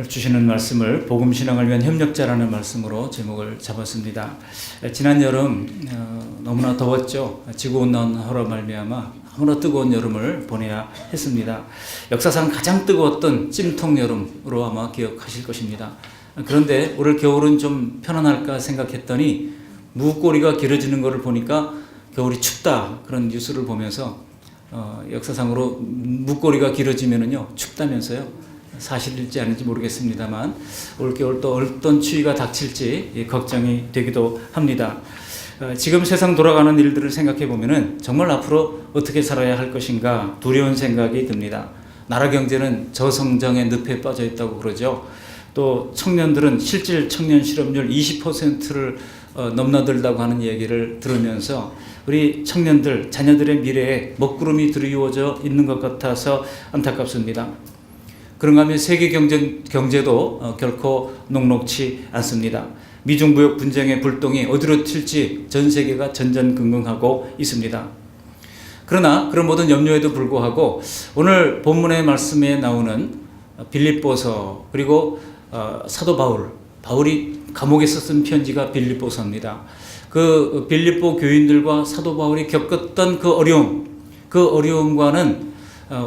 주시는 말씀을 복음 신앙을 위한 협력자라는 말씀으로 제목을 잡았습니다. 지난 여름 너무나 더웠죠. 지구온난화로 말미암아 너무나 뜨거운 여름을 보내야 했습니다. 역사상 가장 뜨거웠던 찜통 여름으로 아마 기억하실 것입니다. 그런데 올 겨울은 좀 편안할까 생각했더니 무꼬리가 길어지는 것을 보니까 겨울이 춥다 그런 뉴스를 보면서 역사상으로 무꼬리가 길어지면은요 춥다면서요. 사실일지 아닌지 모르겠습니다만 올겨울 또 어떤 추위가 닥칠지 걱정이 되기도 합니다. 지금 세상 돌아가는 일들을 생각해 보면은 정말 앞으로 어떻게 살아야 할 것인가 두려운 생각이 듭니다. 나라 경제는 저성장의 늪에 빠져 있다고 그러죠. 또 청년들은 실질 청년 실업률 20%를 넘나들다고 하는 얘기를 들으면서 우리 청년들 자녀들의 미래에 먹구름이 드리워져 있는 것 같아서 안타깝습니다. 그런가 하면 세계 경제도 결코 녹록치 않습니다. 미중무역 분쟁의 불똥이 어디로 튈지 전 세계가 전전긍긍하고 있습니다. 그러나 그런 모든 염려에도 불구하고 오늘 본문의 말씀에 나오는 빌립보서 그리고 사도 바울이 감옥에서 쓴 편지가 빌립보서입니다. 그 빌립보 교인들과 사도 바울이 겪었던 그 어려움과는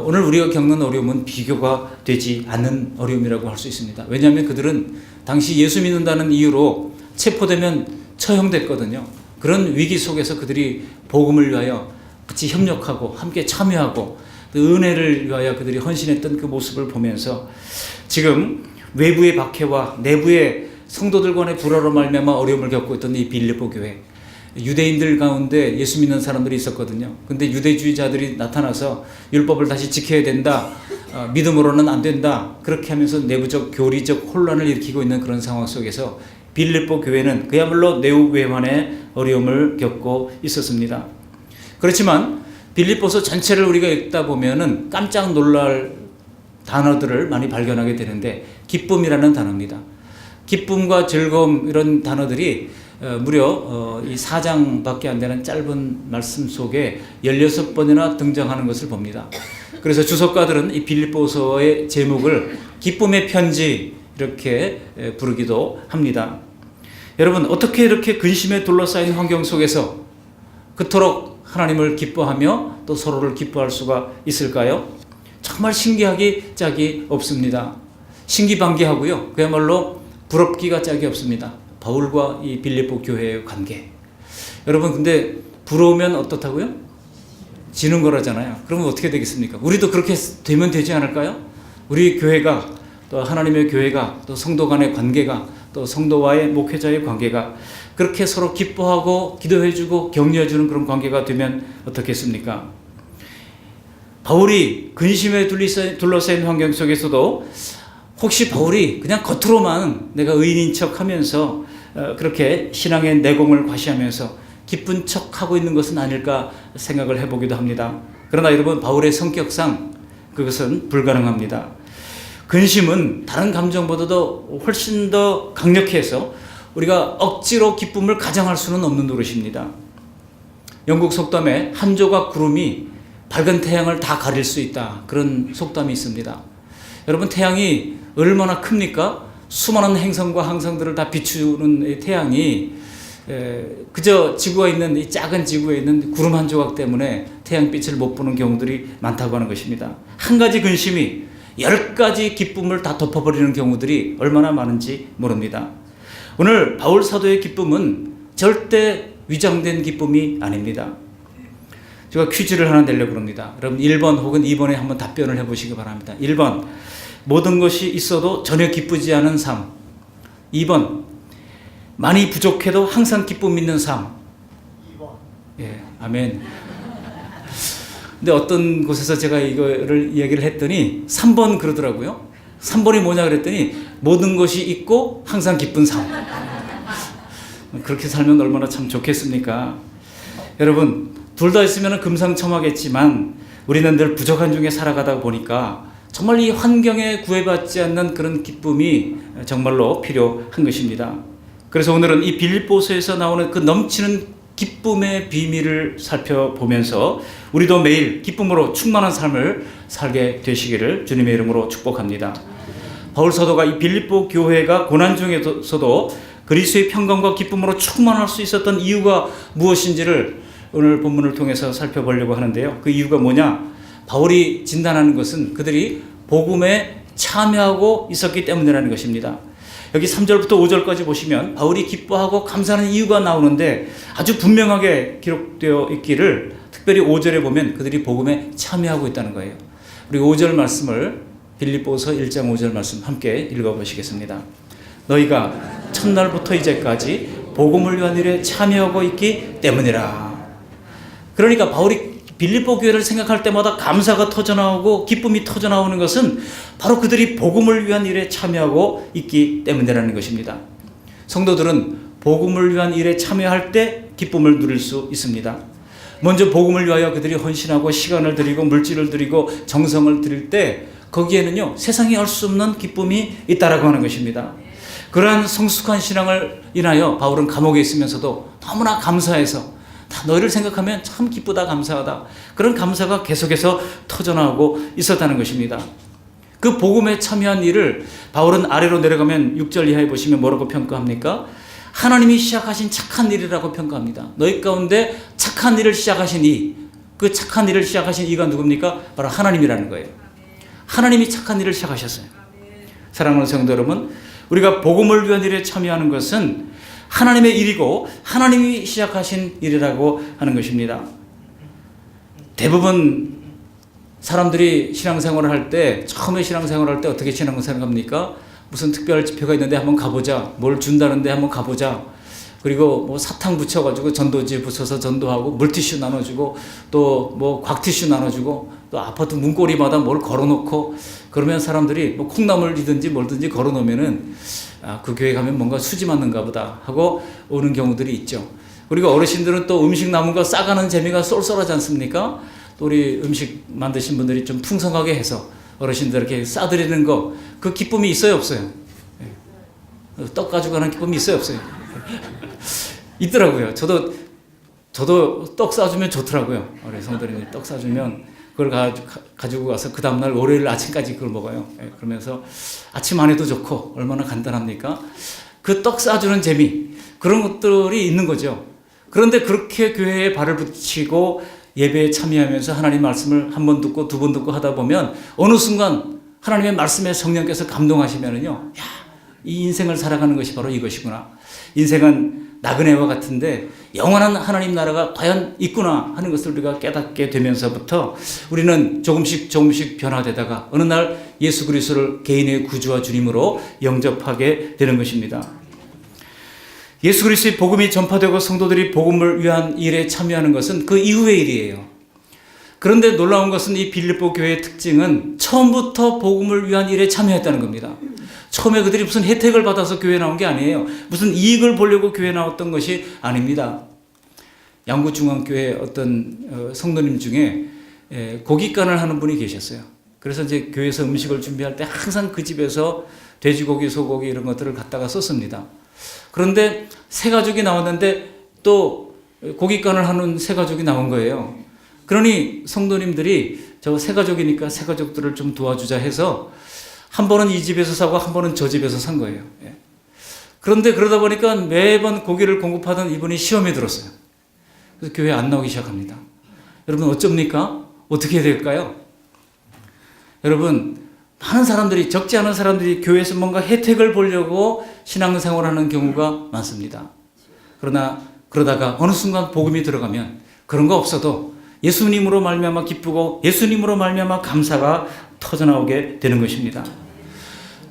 오늘 우리가 겪는 어려움은 비교가 되지 않는 어려움이라고 할 수 있습니다. 왜냐하면 그들은 당시 예수 믿는다는 이유로 체포되면 처형됐거든요. 그런 위기 속에서 그들이 복음을 위하여 같이 협력하고 함께 참여하고 은혜를 위하여 그들이 헌신했던 그 모습을 보면서 지금 외부의 박해와 내부의 성도들 간의 불화로 말미암아 어려움을 겪고 있던 이 빌립보 교회, 유대인들 가운데 예수 믿는 사람들이 있었거든요. 근데 유대주의자들이 나타나서 율법을 다시 지켜야 된다, 믿음으로는 안 된다, 그렇게 하면서 내부적 교리적 혼란을 일으키고 있는 그런 상황 속에서 빌립보 교회는 그야말로 내후외환의 어려움을 겪고 있었습니다. 그렇지만 빌립보서 전체를 우리가 읽다 보면은 깜짝 놀랄 단어들을 많이 발견하게 되는데 기쁨이라는 단어입니다. 기쁨과 즐거움 이런 단어들이 무려 이 4장밖에 안 되는 짧은 말씀 속에 16번이나 등장하는 것을 봅니다. 그래서 주석가들은 이 빌립보서의 제목을 기쁨의 편지 이렇게 부르기도 합니다. 여러분, 어떻게 이렇게 근심에 둘러싸인 환경 속에서 그토록 하나님을 기뻐하며 또 서로를 기뻐할 수가 있을까요? 정말 신기하기 짝이 없습니다. 신기반기하고요. 그야말로 부럽기가 짝이 없습니다. 바울과 이 빌립보 교회의 관계. 여러분, 근데 부러우면 어떻다고요? 지는 거라잖아요. 그러면 어떻게 되겠습니까? 우리도 그렇게 되면 되지 않을까요? 우리 교회가 또 하나님의 교회가 또 성도 간의 관계가 또 성도와의 목회자의 관계가 그렇게 서로 기뻐하고 기도해주고 격려해주는 그런 관계가 되면 어떻겠습니까? 바울이 근심에 둘러싸인 환경 속에서도 혹시 바울이 그냥 겉으로만 내가 의인인 척 하면서 그렇게 신앙의 내공을 과시하면서 기쁜 척 하고 있는 것은 아닐까 생각을 해보기도 합니다. 그러나 여러분, 바울의 성격상 그것은 불가능합니다. 근심은 다른 감정보다도 훨씬 더 강력해서 우리가 억지로 기쁨을 가장할 수는 없는 노릇입니다. 영국 속담에 한 조각 구름이 밝은 태양을 다 가릴 수 있다, 그런 속담이 있습니다. 여러분, 태양이 얼마나 큽니까? 수많은 행성과 항성들을 다 비추는 태양이 그저 지구가 있는 이 작은 지구에 있는 구름 한 조각 때문에 태양빛을 못 보는 경우들이 많다고 하는 것입니다. 한 가지 근심이 10가지 기쁨을 다 덮어버리는 경우들이 얼마나 많은지 모릅니다. 오늘 바울 사도의 기쁨은 절대 위장된 기쁨이 아닙니다. 제가 퀴즈를 하나 내려고 합니다. 여러분 1번 혹은 2번에 한번 답변을 해보시기 바랍니다. 1번, 모든 것이 있어도 전혀 기쁘지 않은 삶. 2번, 많이 부족해도 항상 기쁨 있는 삶. 2번. 예, 아멘. 근데 어떤 곳에서 제가 이거를 얘기를 했더니 3번 그러더라고요. 3번이 뭐냐 그랬더니 모든 것이 있고 항상 기쁜 삶. 그렇게 살면 얼마나 참 좋겠습니까? 여러분, 둘 다 있으면 금상첨화겠지만 우리는 늘 부족한 중에 살아가다 보니까 정말 이 환경에 구애받지 않는 그런 기쁨이 정말로 필요한 것입니다. 그래서 오늘은 이 빌립보서에서 나오는 그 넘치는 기쁨의 비밀을 살펴보면서 우리도 매일 기쁨으로 충만한 삶을 살게 되시기를 주님의 이름으로 축복합니다. 바울 사도가 이 빌립보 교회가 고난 중에서도 그리스도의 평강과 기쁨으로 충만할 수 있었던 이유가 무엇인지를 오늘 본문을 통해서 살펴보려고 하는데요. 그 이유가 뭐냐? 바울이 진단하는 것은 그들이 복음에 참여하고 있었기 때문이라는 것입니다. 여기 3절부터 5절까지 보시면 바울이 기뻐하고 감사하는 이유가 나오는데 아주 분명하게 기록되어 있기를, 특별히 5절에 보면 그들이 복음에 참여하고 있다는 거예요. 우리 5절 말씀을, 빌립보서 1장 5절 말씀 함께 읽어보시겠습니다. 너희가 첫날부터 이제까지 복음을 위한 일에 참여하고 있기 때문이라. 그러니까 바울이 빌립보 교회를 생각할 때마다 감사가 터져나오고 기쁨이 터져나오는 것은 바로 그들이 복음을 위한 일에 참여하고 있기 때문이라는 것입니다. 성도들은 복음을 위한 일에 참여할 때 기쁨을 누릴 수 있습니다. 먼저 복음을 위하여 그들이 헌신하고 시간을 드리고 물질을 드리고 정성을 드릴 때 거기에는요, 세상이 알 수 없는 기쁨이 있다라고 하는 것입니다. 그러한 성숙한 신앙을 인하여 바울은 감옥에 있으면서도 너무나 감사해서 너희를 생각하면 참 기쁘다, 감사하다, 그런 감사가 계속해서 터져나오고 있었다는 것입니다. 그 복음에 참여한 일을 바울은 아래로 내려가면 6절 이하에 보시면 뭐라고 평가합니까? 하나님이 시작하신 착한 일이라고 평가합니다. 너희 가운데 착한 일을 시작하신 이, 그 착한 일을 시작하신 이가 누굽니까? 바로 하나님이라는 거예요. 하나님이 착한 일을 시작하셨어요. 사랑하는 성도 여러분, 우리가 복음을 위한 일에 참여하는 것은 하나님의 일이고 하나님이 시작하신 일이라고 하는 것입니다. 대부분 사람들이 신앙생활을 할 때, 처음에 신앙생활을 할 때 어떻게 신앙생활을 합니까? 무슨 특별 집회가 있는데 한번 가보자, 뭘 준다는데 한번 가보자, 그리고 뭐 사탕 붙여가지고 전도지 붙여서 전도하고, 물티슈 나눠주고, 또 뭐 곽티슈 나눠주고, 또 아파트 문고리마다 뭘 걸어놓고, 그러면 사람들이 뭐 콩나물이든지 뭘든지 걸어놓으면은 그 교회 가면 뭔가 수지 맞는가 보다 하고 오는 경우들이 있죠. 그리고 어르신들은 또 음식 남은 거 싸가는 재미가 쏠쏠하지 않습니까? 또 우리 음식 만드신 분들이 좀 풍성하게 해서 어르신들에게 싸드리는 거, 그 기쁨이 있어요, 없어요? 떡 가지고 가는 기쁨이 있어요, 없어요? 있더라고요. 저도 떡 싸주면 좋더라고요. 우리 성도님이 떡 싸주면 그걸 가지고 가서 그 다음날 월요일 아침까지 그걸 먹어요. 그러면서 아침 안 해도 좋고 얼마나 간단합니까? 그 떡 싸주는 재미, 그런 것들이 있는 거죠. 그런데 그렇게 교회에 발을 붙이고 예배에 참여하면서 하나님 말씀을 한 번 듣고 두 번 듣고 하다 보면 어느 순간 하나님의 말씀에 성령께서 감동하시면은요, 야, 이 인생을 살아가는 것이 바로 이것이구나. 인생은 나그네와 같은데 영원한 하나님 나라가 과연 있구나 하는 것을 우리가 깨닫게 되면서부터 우리는 조금씩 변화되다가 어느 날 예수 그리스도를 개인의 구주와 주님으로 영접하게 되는 것입니다. 예수 그리스도의 복음이 전파되고 성도들이 복음을 위한 일에 참여하는 것은 그 이후의 일이에요. 그런데 놀라운 것은 이 빌립보 교회의 특징은 처음부터 복음을 위한 일에 참여했다는 겁니다. 처음에 그들이 무슨 혜택을 받아서 교회에 나온 게 아니에요. 무슨 이익을 보려고 교회에 나왔던 것이 아닙니다. 양구중앙교회 어떤 성도님 중에 고깃간을 하는 분이 계셨어요. 그래서 이제 교회에서 음식을 준비할 때 항상 그 집에서 돼지고기, 소고기 이런 것들을 갖다가 썼습니다. 그런데 세 가족이 나왔는데 또 고깃간을 하는 세 가족이 나온 거예요. 그러니 성도님들이 저 세 가족이니까 세 가족들을 좀 도와주자 해서 한 번은 이 집에서 사고 한 번은 저 집에서 산 거예요. 그런데 그러다 보니까 매번 고기를 공급하던 이분이 시험에 들었어요. 그래서 교회에 안 나오기 시작합니다. 여러분 어쩝니까? 어떻게 해야 될까요? 여러분, 많은 사람들이, 적지 않은 사람들이 교회에서 뭔가 혜택을 보려고 신앙생활하는 경우가 많습니다. 그러다가 어느 순간 복음이 들어가면 그런 거 없어도 예수님으로 말미암아 기쁘고 예수님으로 말미암아 감사가 터져나오게 되는 것입니다.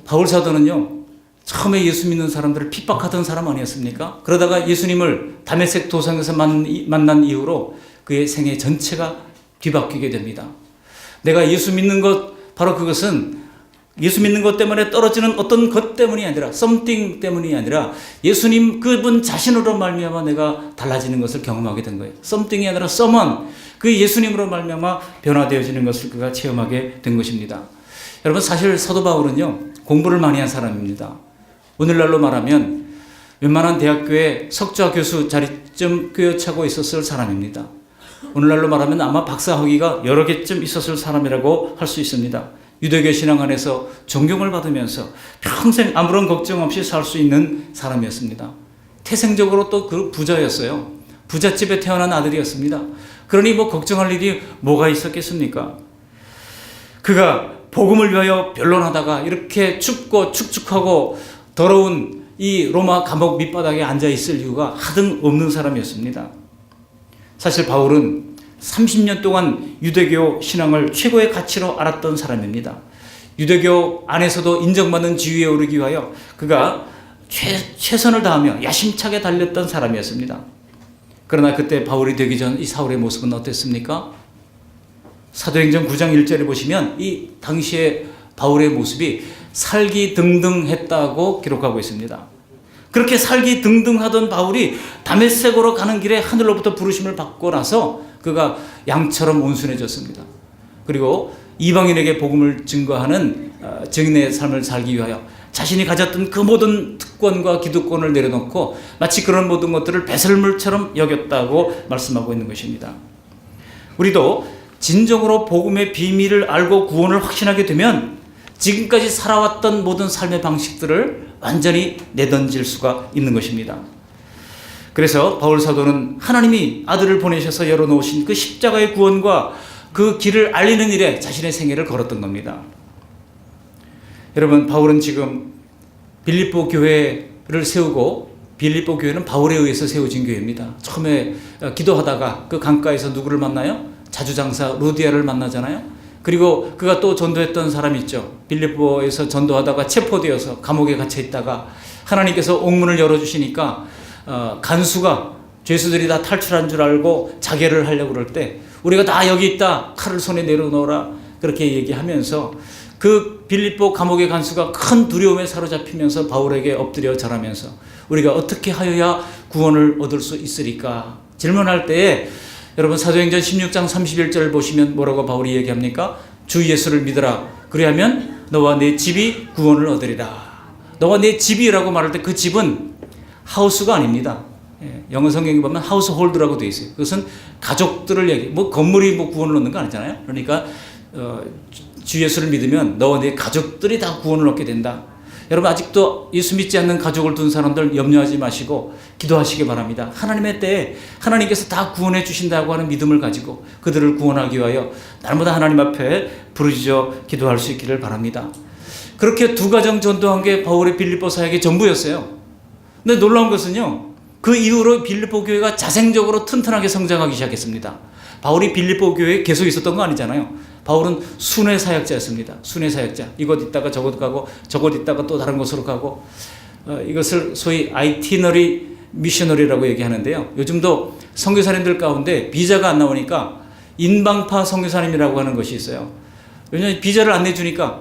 바울 사도는요, 처음에 예수 믿는 사람들을 핍박하던 사람 아니었습니까? 그러다가 예수님을 다메섹 도상에서 만난 이후로 그의 생애 전체가 뒤바뀌게 됩니다. 내가 예수 믿는 것, 바로 그것은 예수 믿는 것 때문에 떨어지는 어떤 것 때문이 아니라, something 때문이 아니라 예수님 그분 자신으로 말미암아 내가 달라지는 것을 경험하게 된 거예요. something이 아니라 someone, 그 예수님으로 말미암아 변화되어지는 것을 그가 체험하게 된 것입니다. 여러분, 사실 사도 바울은요, 공부를 많이 한 사람입니다. 오늘날로 말하면 웬만한 대학교에 석좌 교수 자리쯤 꿰차고 있었을 사람입니다. 오늘날로 말하면 아마 박사 학위가 여러 개쯤 있었을 사람이라고 할 수 있습니다. 유대교 신앙 안에서 존경을 받으면서 평생 아무런 걱정 없이 살 수 있는 사람이었습니다. 태생적으로 또 그 부자였어요. 부잣집에 태어난 아들이었습니다. 그러니 뭐 걱정할 일이 뭐가 있었겠습니까? 그가 복음을 위하여 변론하다가 이렇게 춥고 축축하고 더러운 이 로마 감옥 밑바닥에 앉아 있을 이유가 하등 없는 사람이었습니다. 사실 바울은 30년 동안 유대교 신앙을 최고의 가치로 알았던 사람입니다. 유대교 안에서도 인정받는 지위에 오르기 위하여 그가 최선을 다하며 야심차게 달렸던 사람이었습니다. 그러나 그때 바울이 되기 전 이 사울의 모습은 어땠습니까? 사도행전 9장 1절에 보시면 이 당시의 바울의 모습이 살기등등했다고 기록하고 있습니다. 그렇게 살기등등하던 바울이 다메섹으로 가는 길에 하늘로부터 부르심을 받고 나서 그가 양처럼 온순해졌습니다. 그리고 이방인에게 복음을 증거하는 증인의 삶을 살기 위하여 자신이 가졌던 그 모든 특권과 기득권을 내려놓고 마치 그런 모든 것들을 배설물처럼 여겼다고 말씀하고 있는 것입니다. 우리도 진정으로 복음의 비밀을 알고 구원을 확신하게 되면 지금까지 살아왔던 모든 삶의 방식들을 완전히 내던질 수가 있는 것입니다. 그래서 바울 사도는 하나님이 아들을 보내셔서 열어놓으신 그 십자가의 구원과 그 길을 알리는 일에 자신의 생애를 걸었던 겁니다. 여러분, 바울은 지금 빌립보 교회를 세우고, 빌립보 교회는 바울에 의해서 세워진 교회입니다. 처음에 기도하다가 그 강가에서 누구를 만나요? 자주장사 루디아를 만나잖아요. 그리고 그가 또 전도했던 사람이 있죠. 빌립보에서 전도하다가 체포되어서 감옥에 갇혀 있다가 하나님께서 옥문을 열어주시니까 간수가 죄수들이 다 탈출한 줄 알고 자결을 하려고 그럴 때 우리가 다 여기 있다, 칼을 손에 내려놓으라, 그렇게 얘기하면서 그 빌립보 감옥의 간수가 큰 두려움에 사로잡히면서 바울에게 엎드려 절하면서 우리가 어떻게 하여야 구원을 얻을 수 있으리까 질문할 때에, 여러분 사도행전 16장 31절 보시면 뭐라고 바울이 얘기합니까? 주 예수를 믿으라, 그리하면 너와 내 집이 구원을 얻으리라. 너와 내 집이라고 말할 때 그 집은 하우스가 아닙니다. 영어 성경에 보면 하우스 홀드라고 되어 있어요. 그것은 가족들을 얘기, 뭐 건물이 뭐 구원을 얻는 거 아니잖아요. 그러니까 주 예수를 믿으면 너와 내 가족들이 다 구원을 얻게 된다. 여러분, 아직도 예수 믿지 않는 가족을 둔 사람들 염려하지 마시고 기도하시기 바랍니다. 하나님의 때에 하나님께서 다 구원해 주신다고 하는 믿음을 가지고 그들을 구원하기 위하여 날마다 하나님 앞에 부르짖어 기도할 수 있기를 바랍니다. 그렇게 두 가정 전도한 게 바울의 빌립보 사역의 전부였어요. 근데 놀라운 것은요, 그 이후로 빌립보 교회가 자생적으로 튼튼하게 성장하기 시작했습니다. 바울이 빌립보 교회에 계속 있었던 거 아니잖아요. 바울은 순회 사역자였습니다. 순회 사역자. 이곳 있다가 저곳 가고 저곳 있다가 또 다른 곳으로 가고, 이것을 소위 아이티너리 미셔너리라고 얘기하는데요. 요즘도 선교사님들 가운데 비자가 안 나오니까 인방파 선교사님이라고 하는 것이 있어요. 왜냐하면 비자를 안 내주니까,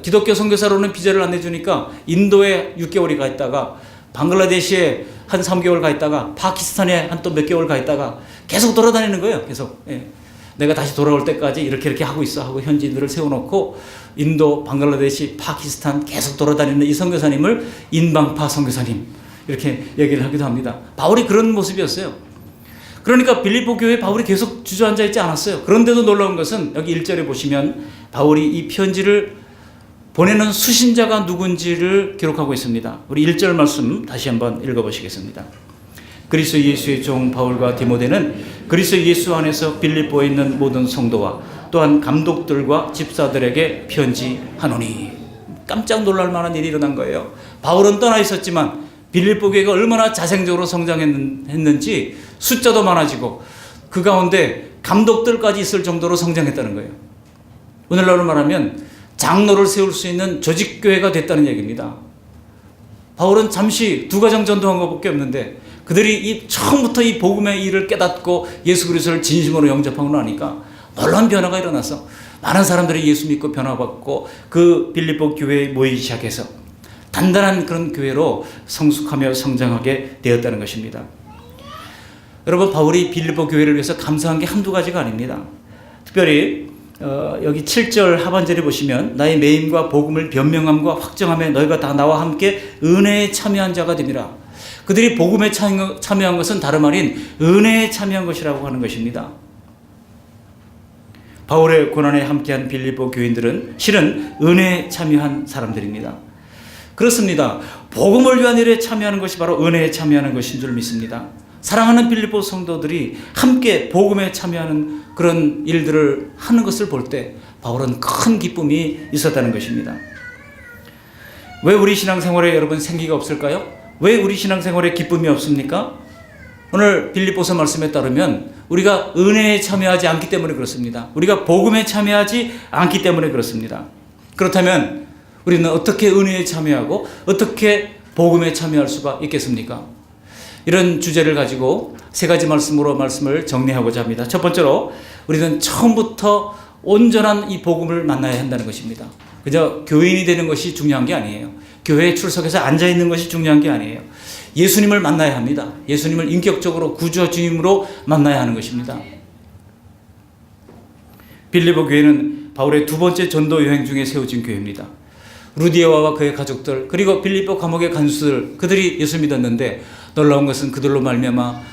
기독교 선교사로는 비자를 안 내주니까 인도에 6개월이 가 있다가 방글라데시에 한 3개월 가 있다가 파키스탄에 한 또 몇 개월 가 있다가 계속 돌아다니는 거예요. 계속. 내가 다시 돌아올 때까지 이렇게 하고 있어 하고 현지인들을 세워놓고 인도, 방글라데시, 파키스탄 계속 돌아다니는 이 선교사님을 인방파 선교사님 이렇게 얘기를 하기도 합니다. 바울이 그런 모습이었어요. 그러니까 빌립보 교회에 바울이 계속 주저앉아 있지 않았어요. 그런데도 놀라운 것은 여기 1절에 보시면 바울이 이 편지를 보내는 수신자가 누군지를 기록하고 있습니다. 우리 1절 말씀 다시 한번 읽어보시겠습니다. 그리스도 예수의 종 바울과 디모데는 그리스도 예수 안에서 빌립보에 있는 모든 성도와 또한 감독들과 집사들에게 편지하노니. 깜짝 놀랄 만한 일이 일어난 거예요. 바울은 떠나 있었지만 빌립보 교회가 얼마나 자생적으로 성장했는지 숫자도 많아지고 그 가운데 감독들까지 있을 정도로 성장했다는 거예요. 오늘날로 말하면 장로를 세울 수 있는 조직교회가 됐다는 얘기입니다. 바울은 잠시 두 가정 전도한 것밖에 없는데 그들이 처음부터 이 복음의 일을 깨닫고 예수 그리스도를 진심으로 영접하고 나니까 놀라운 변화가 일어나서 많은 사람들이 예수 믿고 변화받고 그 빌립보 교회에 모이기 시작해서 단단한 그런 교회로 성숙하며 성장하게 되었다는 것입니다. 여러분, 바울이 빌립보 교회를 위해서 감사한 게 한두 가지가 아닙니다. 특별히 여기 7절 하반절에 보시면 나의 매임과 복음을 변명함과 확정함에 너희가 다 나와 함께 은혜에 참여한 자가 됨이라. 그들이 복음에 참여한 것은 다름 아닌 은혜에 참여한 것이라고 하는 것입니다. 바울의 고난에 함께한 빌립보 교인들은 실은 은혜에 참여한 사람들입니다. 그렇습니다. 복음을 위한 일에 참여하는 것이 바로 은혜에 참여하는 것인 줄 믿습니다. 사랑하는 빌립보 성도들이 함께 복음에 참여하는 그런 일들을 하는 것을 볼 때 바울은 큰 기쁨이 있었다는 것입니다. 왜 우리 신앙생활에 여러분 생기가 없을까요? 왜 우리 신앙생활에 기쁨이 없습니까? 오늘 빌립보서 말씀에 따르면 우리가 은혜에 참여하지 않기 때문에 그렇습니다. 우리가 복음에 참여하지 않기 때문에 그렇습니다. 그렇다면 우리는 어떻게 은혜에 참여하고 어떻게 복음에 참여할 수가 있겠습니까? 이런 주제를 가지고 세 가지 말씀으로 말씀을 정리하고자 합니다. 첫 번째로 우리는 처음부터 온전한 이 복음을 만나야 한다는 것입니다. 그저 교인이 되는 것이 중요한 게 아니에요. 교회에 출석해서 앉아있는 것이 중요한 게 아니에요. 예수님을 만나야 합니다. 예수님을 인격적으로 구주와 주님으로 만나야 하는 것입니다. 빌립보 교회는 바울의 두 번째 전도 여행 중에 세워진 교회입니다. 루디아와 그의 가족들 그리고 빌립보 감옥의 간수들 그들이 예수 믿었는데 놀라운 것은 그들로 말미암아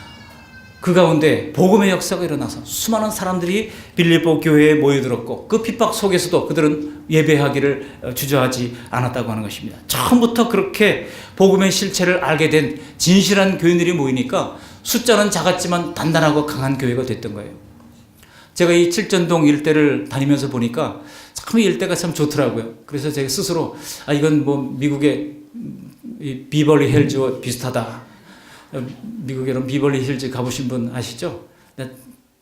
그 가운데 복음의 역사가 일어나서 수많은 사람들이 빌립보 교회에 모여들었고 그 핍박 속에서도 그들은 예배하기를 주저하지 않았다고 하는 것입니다. 처음부터 그렇게 복음의 실체를 알게 된 진실한 교인들이 모이니까 숫자는 작았지만 단단하고 강한 교회가 됐던 거예요. 제가 이 칠전동 일대를 다니면서 보니까 참 이 일대가 참 좋더라고요. 그래서 제가 스스로 이건 뭐 미국의 비벌리 힐즈와 비슷하다. 미국에 이런 비벌리 힐즈 가보신 분 아시죠?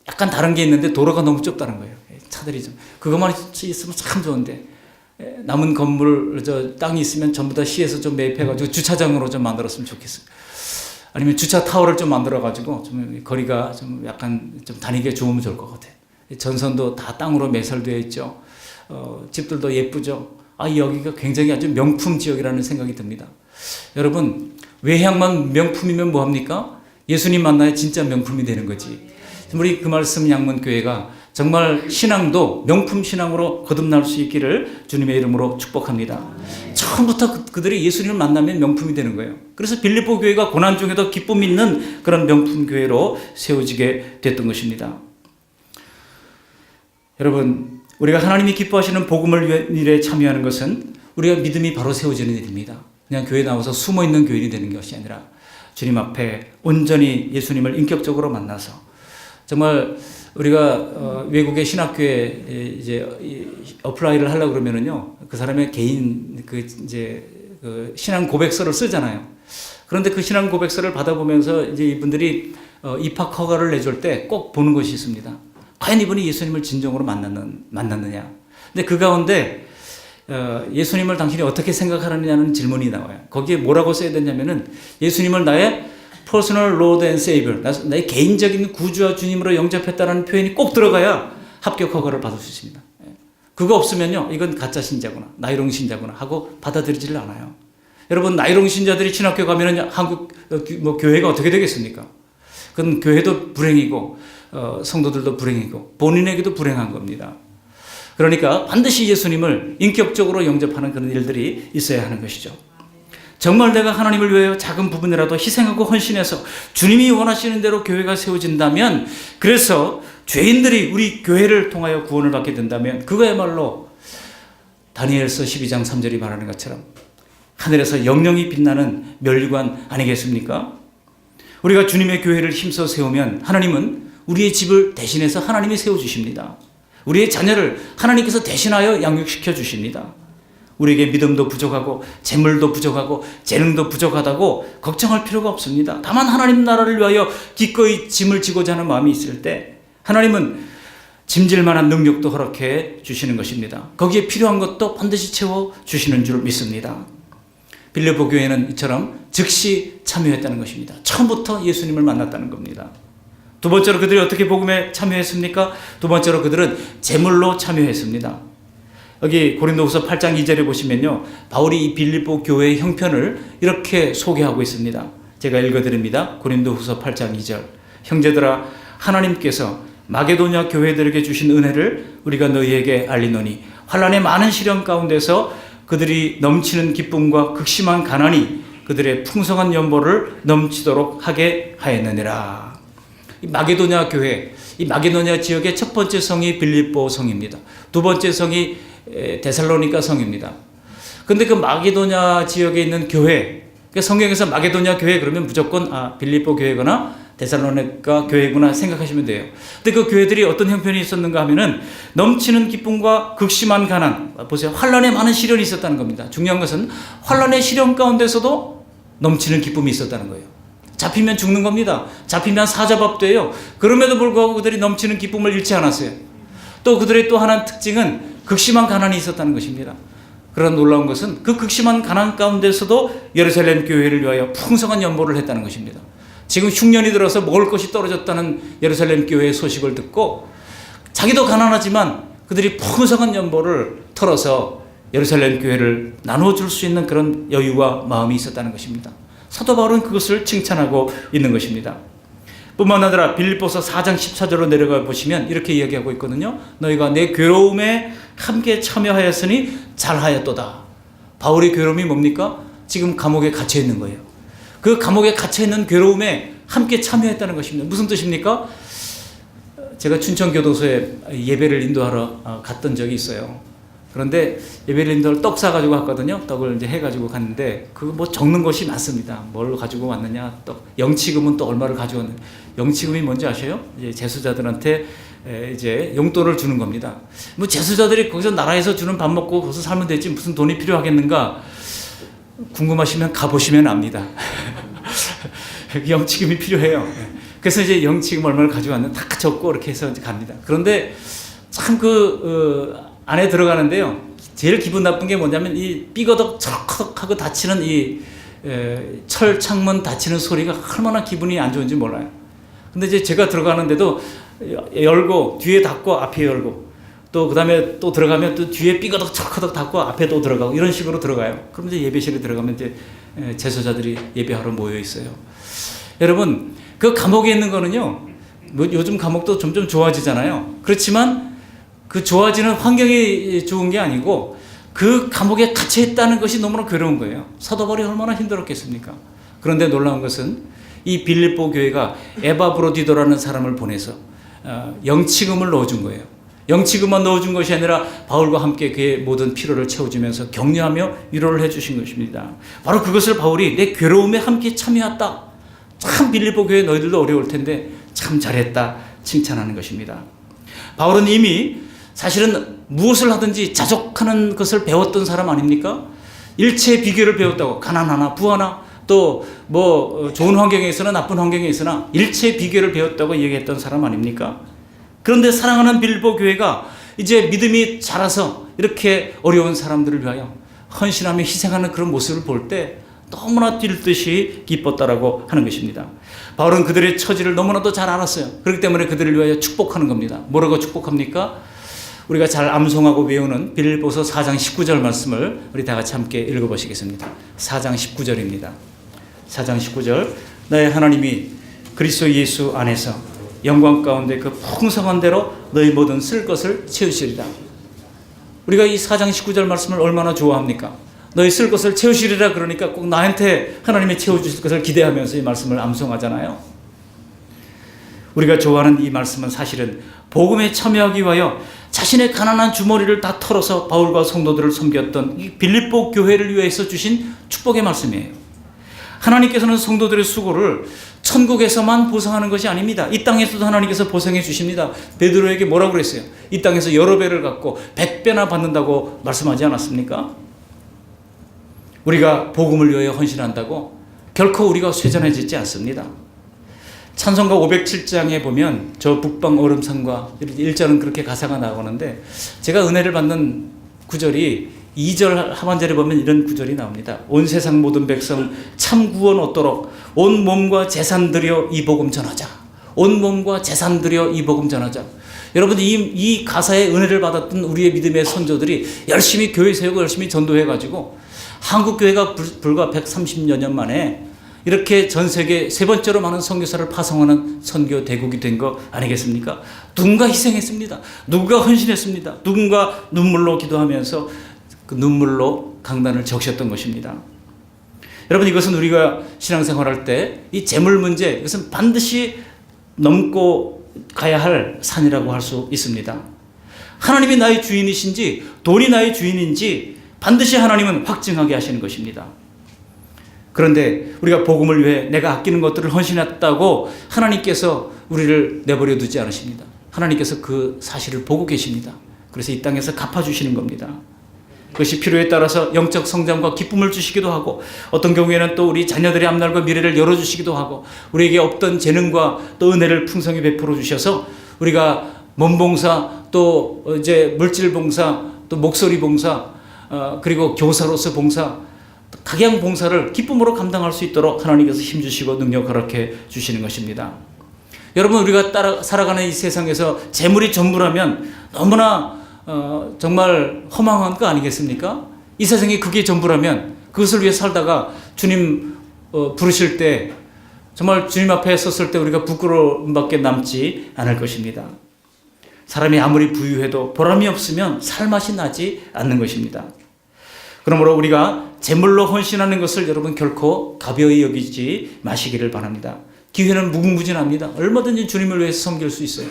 약간 다른 게 있는데 도로가 너무 좁다는 거예요. 차들이 좀 그것만 있으면 참 좋은데 남은 건물 땅이 있으면 전부 다 시에서 좀 매입해가지고 주차장으로 좀 만들었으면 좋겠어요. 아니면 주차 타워를 좀 만들어가지고 좀 거리가 좀 약간 좀 다니기가 좋으면 좋을 것 같아요. 전선도 다 땅으로 매설되어 있죠. 집들도 예쁘죠. 여기가 굉장히 아주 명품 지역이라는 생각이 듭니다. 여러분 외향만 명품이면 뭐합니까? 예수님 만나야 진짜 명품이 되는 거지. 우리 그 말씀 양문교회가 정말 신앙도 명품 신앙으로 거듭날 수 있기를 주님의 이름으로 축복합니다. 처음부터 그들이 예수님을 만나면 명품이 되는 거예요. 그래서 빌립보 교회가 고난 중에도 기쁨 있는 그런 명품 교회로 세워지게 됐던 것입니다. 여러분 우리가 하나님이 기뻐하시는 복음을 위한 일에 참여하는 것은 우리가 믿음이 바로 세워지는 일입니다. 그냥 교회 나와서 숨어있는 교인이 되는 것이 아니라 주님 앞에 온전히 예수님을 인격적으로 만나서 정말 우리가 외국의 신학교에 이제 어플라이를 하려고 그러면은요 그 사람의 개인 그 신앙 고백서를 쓰잖아요. 그런데 그 신앙 고백서를 받아보면서 이제 이분들이 입학 허가를 내줄 때 꼭 보는 것이 있습니다. 과연 이분이 예수님을 진정으로 만났느냐. 근데 그 가운데 예수님을 당신이 어떻게 생각하느냐는 질문이 나와요. 거기에 뭐라고 써야 되냐면은 예수님을 나의 personal Lord and Savior, 나의 개인적인 구주와 주님으로 영접했다는 표현이 꼭 들어가야 합격 허가를 받을 수 있습니다. 그거 없으면요, 이건 가짜 신자구나, 나이롱 신자구나 하고 받아들이지를 않아요. 여러분, 나이롱 신자들이 신학교 가면은 한국 교회가 어떻게 되겠습니까? 그건 교회도 불행이고 성도들도 불행이고 본인에게도 불행한 겁니다. 그러니까 반드시 예수님을 인격적으로 영접하는 그런 일들이 있어야 하는 것이죠. 정말 내가 하나님을 위하여 작은 부분이라도 희생하고 헌신해서 주님이 원하시는 대로 교회가 세워진다면, 그래서 죄인들이 우리 교회를 통하여 구원을 받게 된다면 그거야말로 다니엘서 12장 3절이 말하는 것처럼 하늘에서 영영이 빛나는 멸류관 아니겠습니까? 우리가 주님의 교회를 힘써 세우면 하나님은 우리의 집을 대신해서 하나님이 세워주십니다. 우리의 자녀를 하나님께서 대신하여 양육시켜 주십니다. 우리에게 믿음도 부족하고 재물도 부족하고 재능도 부족하다고 걱정할 필요가 없습니다. 다만 하나님 나라를 위하여 기꺼이 짐을 지고자 하는 마음이 있을 때 하나님은 짐질 만한 능력도 허락해 주시는 것입니다. 거기에 필요한 것도 반드시 채워 주시는 줄 믿습니다. 빌립보 교회는 이처럼 즉시 참여했다는 것입니다. 처음부터 예수님을 만났다는 겁니다. 두 번째로 그들이 어떻게 복음에 참여했습니까? 두 번째로 그들은 제물로 참여했습니다. 여기 고린도후서 8장 2절에 보시면요, 바울이 이 빌립보 교회의 형편을 이렇게 소개하고 있습니다. 제가 읽어드립니다. 고린도후서 8장 2절. 형제들아, 하나님께서 마게도냐 교회들에게 주신 은혜를 우리가 너희에게 알리노니 환난의 많은 시련 가운데서 그들이 넘치는 기쁨과 극심한 가난이 그들의 풍성한 연보를 넘치도록 하게 하였느니라. 이 마게도냐 교회, 이 마게도냐 지역의 첫 번째 성이 빌립보 성입니다. 두 번째 성이 데살로니가 성입니다. 근데 그 마게도냐 지역에 있는 교회, 그러니까 성경에서 마게도냐 교회 그러면 무조건 빌립보 교회거나 데살로니가 교회구나 생각하시면 돼요. 근데 그 교회들이 어떤 형편이 있었는가 하면은 넘치는 기쁨과 극심한 가난, 보세요. 환란에 많은 시련이 있었다는 겁니다. 중요한 것은 환란의 시련 가운데서도 넘치는 기쁨이 있었다는 거예요. 잡히면 죽는 겁니다. 잡히면 사자밥돼요. 그럼에도 불구하고 그들이 넘치는 기쁨을 잃지 않았어요. 또 그들의 또 하나의 특징은 극심한 가난이 있었다는 것입니다. 그런 놀라운 것은 그 극심한 가난 가운데서도 예루살렘 교회를 위하여 풍성한 연보를 했다는 것입니다. 지금 흉년이 들어서 먹을 것이 떨어졌다는 예루살렘 교회의 소식을 듣고 자기도 가난하지만 그들이 풍성한 연보를 털어서 예루살렘 교회를 나눠줄 수 있는 그런 여유와 마음이 있었다는 것입니다. 사도 바울은 그것을 칭찬하고 있는 것입니다. 뿐만 아니라 빌립보서 4장 14절로 내려가 보시면 이렇게 이야기하고 있거든요. 너희가 내 괴로움에 함께 참여하였으니 잘하였도다. 바울의 괴로움이 뭡니까? 지금 감옥에 갇혀 있는 거예요. 그 감옥에 갇혀 있는 괴로움에 함께 참여했다는 것입니다. 무슨 뜻입니까? 제가 춘천교도소에 예배를 인도하러 갔던 적이 있어요. 그런데 예배를 인도를 떡 사가지고 왔거든요. 떡을 이제 해가지고 갔는데 그 뭐 적는 것이 많습니다. 뭘 가지고 왔느냐, 떡, 영치금은 또 얼마를 가져왔느냐. 영치금이 뭔지 아세요? 이제 제수자들한테 이제 용돈을 주는 겁니다. 뭐 제수자들이 거기서 나라에서 주는 밥 먹고 거기서 살면 되지 무슨 돈이 필요하겠는가? 궁금하시면 가보시면 압니다. 영치금이 필요해요. 그래서 이제 영치금 얼마를 가져왔는데 다 적고 이렇게 해서 이제 갑니다. 그런데 참 안에 들어가는데요. 제일 기분 나쁜 게 뭐냐면 이 삐거덕 철컥하고 닫히는 이 철 창문 닫히는 소리가 얼마나 기분이 안 좋은지 몰라요. 근데 이제 제가 들어가는데도 열고 뒤에 닫고 앞에 열고 또 그다음에 또 들어가면 또 뒤에 삐거덕 철컥 닫고 앞에 또 들어가고 이런 식으로 들어가요. 그럼 이제 예배실에 들어가면 이제 제소자들이 예배하러 모여 있어요. 여러분 그 감옥에 있는 거는요. 뭐 요즘 감옥도 점점 좋아지잖아요. 그렇지만 그 좋아지는 환경이 좋은 게 아니고 그 감옥에 갇혀 있다는 것이 너무나 괴로운 거예요. 사도 바울이 얼마나 힘들었겠습니까? 그런데 놀라운 것은 이 빌립보 교회가 에바브로디도라는 사람을 보내서 영치금을 넣어준 거예요. 영치금만 넣어준 것이 아니라 바울과 함께 그의 모든 필요를 채워주면서 격려하며 위로를 해주신 것입니다. 바로 그것을 바울이 내 괴로움에 함께 참여했다. 참 빌립보 교회 너희들도 어려울 텐데 참 잘했다 칭찬하는 것입니다. 바울은 이미 사실은 무엇을 하든지 자족하는 것을 배웠던 사람 아닙니까? 일체의 비결을 배웠다고. 가난하나 부하나 또 뭐 좋은 환경에 있으나 나쁜 환경에 있으나 일체의 비결을 배웠다고 얘기했던 사람 아닙니까? 그런데 사랑하는 빌립보 교회가 이제 믿음이 자라서 이렇게 어려운 사람들을 위하여 헌신하며 희생하는 그런 모습을 볼 때 너무나 뛸 듯이 기뻤다라고 하는 것입니다. 바울은 그들의 처지를 너무나도 잘 알았어요. 그렇기 때문에 그들을 위하여 축복하는 겁니다. 뭐라고 축복합니까? 우리가 잘 암송하고 외우는 빌립보서 4장 19절 말씀을 우리 다 같이 함께 읽어보시겠습니다. 4장 19절입니다. 4장 19절 너의 하나님이 그리스도 예수 안에서 영광 가운데 그 풍성한 대로 너희 모든 쓸 것을 채우시리라. 우리가 이 4장 19절 말씀을 얼마나 좋아합니까? 너희 쓸 것을 채우시리라 그러니까 꼭 나한테 하나님이 채워주실 것을 기대하면서 이 말씀을 암송하잖아요. 우리가 좋아하는 이 말씀은 사실은 복음에 참여하기 위하여 자신의 가난한 주머니를 다 털어서 바울과 성도들을 섬겼던 이 빌립보 교회를 위해서 주신 축복의 말씀이에요. 하나님께서는 성도들의 수고를 천국에서만 보상하는 것이 아닙니다. 이 땅에서도 하나님께서 보상해 주십니다. 베드로에게 뭐라고 그랬어요? 이 땅에서 여러 배를 갖고 100배나 받는다고 말씀하지 않았습니까? 우리가 복음을 위하여 헌신한다고 결코 우리가 쇠잔해지지 않습니다. 찬송가 507장에 보면 저 북방 얼음산과 1절은 그렇게 가사가 나오는데 제가 은혜를 받는 구절이 2절 하반절에 보면 이런 구절이 나옵니다. 온 세상 모든 백성 참 구원 얻도록 온 몸과 재산 들여 이 복음 전하자. 온 몸과 재산 들여 이 복음 전하자. 여러분 이 가사에 은혜를 받았던 우리의 믿음의 선조들이 열심히 교회 세우고 열심히 전도해가지고 한국교회가 불과 130여 년 만에 이렇게 전 세계 세 번째로 많은 선교사를 파송하는 선교 대국이 된 거 아니겠습니까? 누군가 희생했습니다. 누군가 헌신했습니다. 누군가 눈물로 기도하면서 그 눈물로 강단을 적셨던 것입니다. 여러분 이것은 우리가 신앙생활할 때 이 재물 문제 이것은 반드시 넘고 가야 할 산이라고 할 수 있습니다. 하나님이 나의 주인이신지 돈이 나의 주인인지 반드시 하나님은 확증하게 하시는 것입니다. 그런데 우리가 복음을 위해 내가 아끼는 것들을 헌신했다고 하나님께서 우리를 내버려 두지 않으십니다. 하나님께서 그 사실을 보고 계십니다. 그래서 이 땅에서 갚아주시는 겁니다. 그것이 필요에 따라서 영적 성장과 기쁨을 주시기도 하고, 어떤 경우에는 또 우리 자녀들의 앞날과 미래를 열어주시기도 하고, 우리에게 없던 재능과 또 은혜를 풍성히 베풀어 주셔서 우리가 몸 봉사, 또 이제 물질 봉사, 또 목소리 봉사, 그리고 교사로서 봉사, 각양 봉사를 기쁨으로 감당할 수 있도록 하나님께서 힘주시고 능력 허락해 주시는 것입니다. 여러분, 우리가 살아가는 이 세상에서 재물이 전부라면 너무나 정말 허망한 거 아니겠습니까? 이 세상이 그게 전부라면 그것을 위해 살다가 주님 부르실 때 정말 주님 앞에 섰을 때 우리가 부끄러움밖에 남지 않을 것입니다. 사람이 아무리 부유해도 보람이 없으면 살맛이 나지 않는 것입니다. 그러므로 우리가 재물로 헌신하는 것을 여러분 결코 가벼이 여기지 마시기를 바랍니다. 기회는 무궁무진합니다. 얼마든지 주님을 위해서 섬길 수 있어요.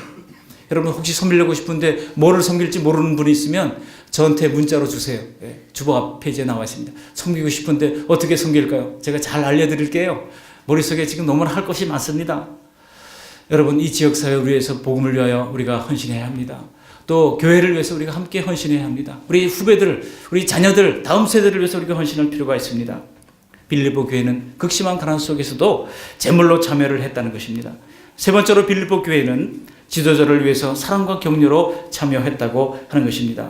여러분, 혹시 섬기려고 싶은데 뭐를 섬길지 모르는 분이 있으면 저한테 문자로 주세요. 주보 앞 페이지에 나와 있습니다. 섬기고 싶은데 어떻게 섬길까요? 제가 잘 알려드릴게요. 머릿속에 지금 너무나 할 것이 많습니다. 여러분, 이 지역사회를 위해서 복음을 위하여 우리가 헌신해야 합니다. 또 교회를 위해서 우리가 함께 헌신해야 합니다. 우리 후배들, 우리 자녀들, 다음 세대를 위해서 우리가 헌신할 필요가 있습니다. 빌립보 교회는 극심한 가난 속에서도 제물로 참여를 했다는 것입니다. 세 번째로 빌립보 교회는 지도자를 위해서 사랑과 격려로 참여했다고 하는 것입니다.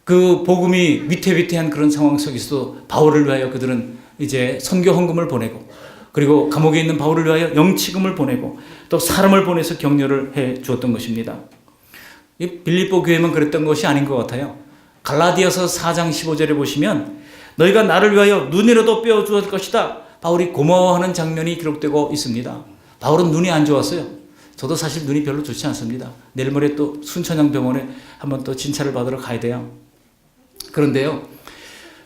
그 복음이 위태위태한 그런 상황 속에서도 바울을 위하여 그들은 이제 선교 헌금을 보내고, 그리고 감옥에 있는 바울을 위하여 영치금을 보내고, 또 사람을 보내서 격려를 해 주었던 것입니다. 이 빌립보 교회만 그랬던 것이 아닌 것 같아요. 갈라디아서 4장 15절에 보시면 너희가 나를 위하여 눈이라도 빼어주었을 것이다, 바울이 고마워하는 장면이 기록되고 있습니다. 바울은 눈이 안 좋았어요. 저도 사실 눈이 별로 좋지 않습니다. 내일 모레 또 순천향병원에 한번 또 진찰을 받으러 가야 돼요. 그런데요,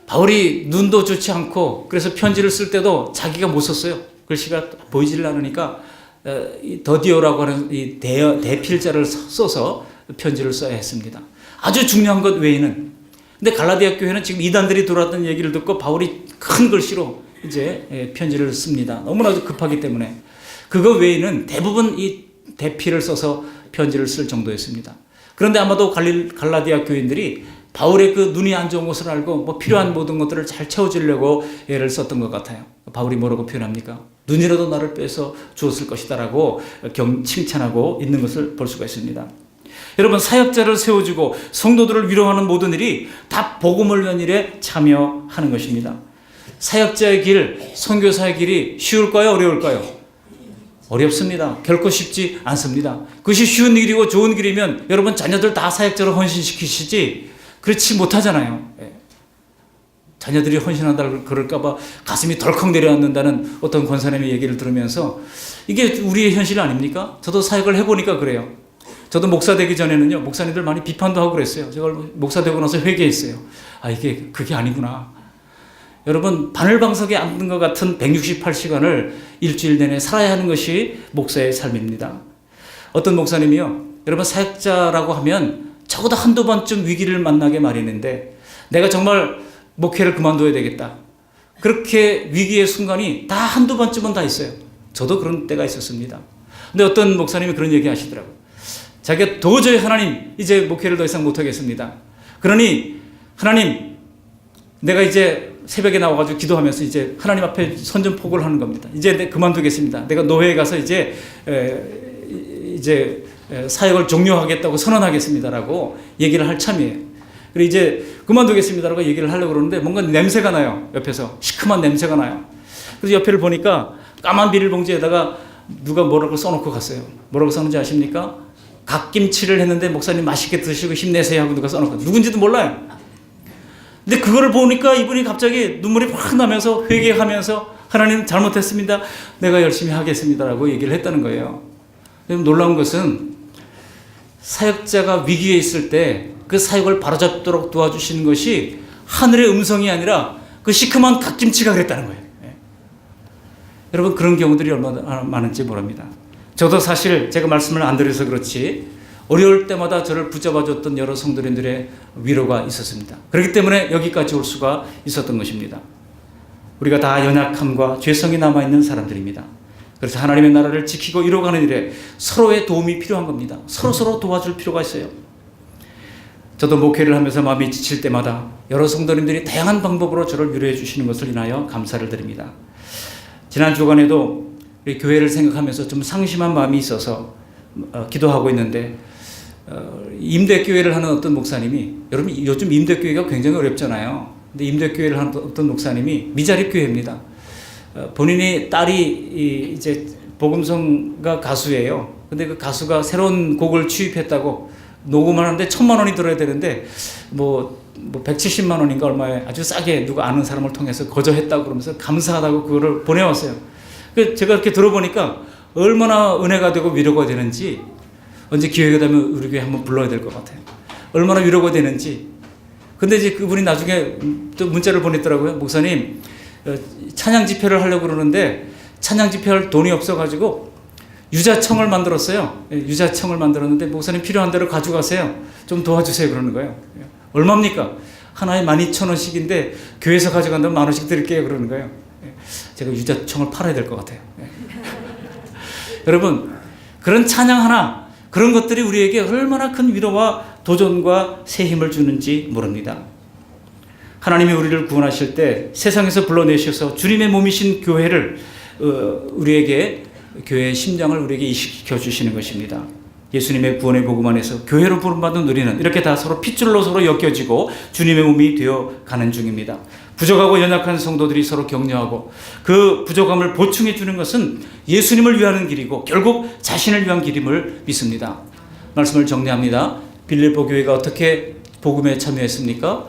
바울이 눈도 좋지 않고 그래서 편지를 쓸 때도 자기가 못 썼어요. 글씨가 보이지를 않으니까 더디오라고 하는 이 대필자를 써서 편지를 써야 했습니다. 아주 중요한 것 외에는. 근데 갈라디아 교회는 지금 이단들이 들어왔다는 얘기를 듣고 바울이 큰 글씨로 이제 편지를 씁니다. 너무나 급하기 때문에. 그거 외에는 대부분 이 대필을 써서 편지를 쓸 정도였습니다. 그런데 아마도 갈라디아 교인들이 바울의 그 눈이 안 좋은 것을 알고 뭐 필요한 모든 것들을 잘 채워주려고 애를 썼던 것 같아요. 바울이 뭐라고 표현합니까? 눈이라도 나를 빼서 주었을 것이다 라고 칭찬하고 있는 것을 볼 수가 있습니다. 여러분, 사역자를 세워주고 성도들을 위로하는 모든 일이 다 복음을 위한 일에 참여하는 것입니다. 사역자의 길, 선교사의 길이 쉬울까요? 어려울까요? 어렵습니다. 결코 쉽지 않습니다. 그것이 쉬운 일이고 좋은 길이면 여러분 자녀들 다 사역자로 헌신시키시지 그렇지 못하잖아요. 자녀들이 헌신한다 그럴까봐 가슴이 덜컥 내려앉는다는 어떤 권사님의 얘기를 들으면서 이게 우리의 현실 아닙니까? 저도 사역을 해보니까 그래요. 저도 목사 되기 전에는요, 목사님들 많이 비판도 하고 그랬어요. 제가 목사 되고 나서 회개했어요. 이게 그게 아니구나. 여러분, 바늘방석에 앉는 것 같은 168시간을 일주일 내내 살아야 하는 것이 목사의 삶입니다. 어떤 목사님이요, 여러분 사역자라고 하면 적어도 한두 번쯤 위기를 만나게 마련인데 내가 정말 목회를 그만둬야 되겠다, 그렇게 위기의 순간이 다 한두 번쯤은 다 있어요. 저도 그런 때가 있었습니다. 근데 어떤 목사님이 그런 얘기 하시더라고요. 자기가 도저히 하나님 이제 목회를 더 이상 못하겠습니다. 그러니 하나님, 내가 이제 새벽에 나와가지고 기도하면서 이제 하나님 앞에 선전포고를 하는 겁니다. 이제 내가 그만두겠습니다. 내가 노회에 가서 이제 사역을 종료하겠다고 선언하겠습니다라고 얘기를 할 참이에요. 그리고 이제 그만두겠습니다라고 얘기를 하려고 그러는데 뭔가 냄새가 나요. 옆에서 시큼한 냄새가 나요. 그래서 옆에를 보니까 까만 비닐봉지에다가 누가 뭐라고 써놓고 갔어요. 뭐라고 썼는지 아십니까? 갓김치를 했는데 목사님 맛있게 드시고 힘내세요 하고 누가 써놓고, 누군지도 몰라요. 근데 그거를 보니까 이분이 갑자기 눈물이 확 나면서 회개하면서 하나님 잘못했습니다, 내가 열심히 하겠습니다라고 얘기를 했다는 거예요. 놀라운 것은 사역자가 위기에 있을 때 그 사역을 바로잡도록 도와주시는 것이 하늘의 음성이 아니라 그 시큼한 갓김치가 그랬다는 거예요. 여러분, 그런 경우들이 얼마나 많은지 모릅니다. 저도 사실 제가 말씀을 안 드려서 그렇지 어려울 때마다 저를 붙잡아줬던 여러 성도님들의 위로가 있었습니다. 그렇기 때문에 여기까지 올 수가 있었던 것입니다. 우리가 다 연약함과 죄성이 남아있는 사람들입니다. 그래서 하나님의 나라를 지키고 이루어가는 일에 서로의 도움이 필요한 겁니다. 서로 도와줄 필요가 있어요. 저도 목회를 하면서 마음이 지칠 때마다 여러 성도님들이 다양한 방법으로 저를 위로해 주시는 것을 인하여 감사를 드립니다. 지난 주간에도 우리 교회를 생각하면서 좀 상심한 마음이 있어서 기도하고 있는데 임대교회를 하는 어떤 목사님이, 여러분 요즘 임대교회가 굉장히 어렵잖아요. 근데 임대교회를 하는 어떤 목사님이 미자립교회입니다. 본인이 딸이 이제 복음성가 가수예요. 근데 그 가수가 새로운 곡을 취입했다고 녹음을 하는데 1,000만 원이 들어야 되는데 뭐 170만 원인가 얼마에 아주 싸게 누가 아는 사람을 통해서 거저했다고 그러면서 감사하다고 그거를 보내왔어요. 제가 이렇게 들어보니까 얼마나 은혜가 되고 위로가 되는지, 언제 기회가 되면 우리 교회 한번 불러야 될 것 같아요. 얼마나 위로가 되는지. 근데 이제 그분이 나중에 또 문자를 보냈더라고요. 목사님, 찬양 집회를 하려고 그러는데 찬양 집회할 돈이 없어가지고 유자청을 만들었어요. 유자청을 만들었는데 목사님 필요한 대로 가져가세요. 좀 도와주세요. 그러는 거예요. 얼마입니까? 하나에 12,000원씩인데 교회에서 가져간다면 10,000원씩 드릴게요. 그러는 거예요. 제가 유자청을 팔아야 될 것 같아요. 여러분, 그런 찬양 하나, 그런 것들이 우리에게 얼마나 큰 위로와 도전과 새 힘을 주는지 모릅니다. 하나님이 우리를 구원하실 때 세상에서 불러내셔서 주님의 몸이신 교회를 우리에게, 교회의 심장을 우리에게 이식시켜 주시는 것입니다. 예수님의 구원의 복음 안에서 교회로 부름받은 우리는 이렇게 다 서로 핏줄로 서로 엮여지고 주님의 몸이 되어 가는 중입니다. 부족하고 연약한 성도들이 서로 격려하고 그 부족함을 보충해 주는 것은 예수님을 위하는 길이고 결국 자신을 위한 길임을 믿습니다. 말씀을 정리합니다. 빌립보 교회가 어떻게 복음에 참여했습니까?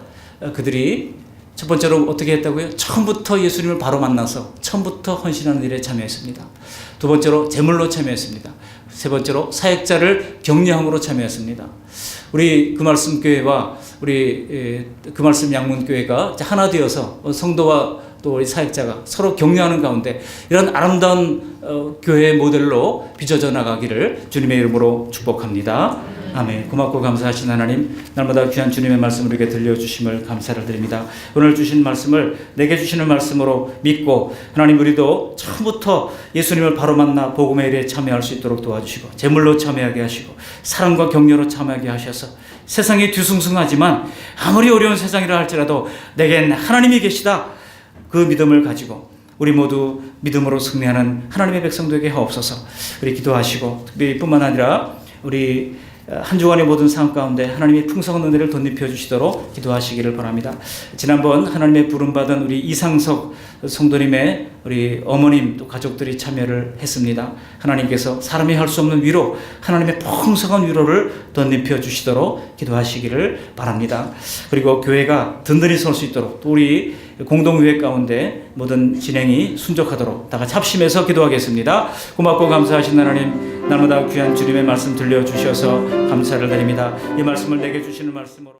그들이 첫 번째로 어떻게 했다고요? 처음부터 예수님을 바로 만나서 처음부터 헌신하는 일에 참여했습니다. 두 번째로 제물로 참여했습니다. 세 번째로 사역자를 격려함으로 참여했습니다. 우리 그 말씀 교회와 우리 그 말씀 양문 교회가 하나 되어서 성도와 또 우리 사역자가 서로 격려하는 가운데 이런 아름다운 교회의 모델로 빚어져 나가기를 주님의 이름으로 축복합니다. 아멘. 고맙고 감사하신 하나님, 날마다 귀한 주님의 말씀을 우리에게 들려주심을 감사를 드립니다. 오늘 주신 말씀을 내게 주시는 말씀으로 믿고 하나님, 우리도 처음부터 예수님을 바로 만나 복음의 일에 참여할 수 있도록 도와주시고 제물로 참여하게 하시고 사랑과 격려로 참여하게 하셔서 세상이 뒤숭숭하지만 아무리 어려운 세상이라 할지라도 내겐 하나님이 계시다, 그 믿음을 가지고 우리 모두 믿음으로 승리하는 하나님의 백성들에게 하옵소서. 우리 기도하시고 특별히 뿐만 아니라 우리 한 주간의 모든 상황 가운데 하나님의 풍성한 은혜를 덧입혀 주시도록 기도하시기를 바랍니다. 지난번 하나님의 부름받은 우리 이상석 성도님의 우리 어머님 또 가족들이 참여를 했습니다. 하나님께서 사람이 할 수 없는 위로, 하나님의 풍성한 위로를 덧입혀 주시도록 기도하시기를 바랍니다. 그리고 교회가 든든히 설 수 있도록 또 우리 공동의회 가운데 모든 진행이 순적하도록 다 같이 합심해서 기도하겠습니다. 고맙고 감사하신 하나님, 날마다 귀한 주님의 말씀 들려주셔서 감사를 드립니다. 이 말씀을 내게 주시는 말씀으로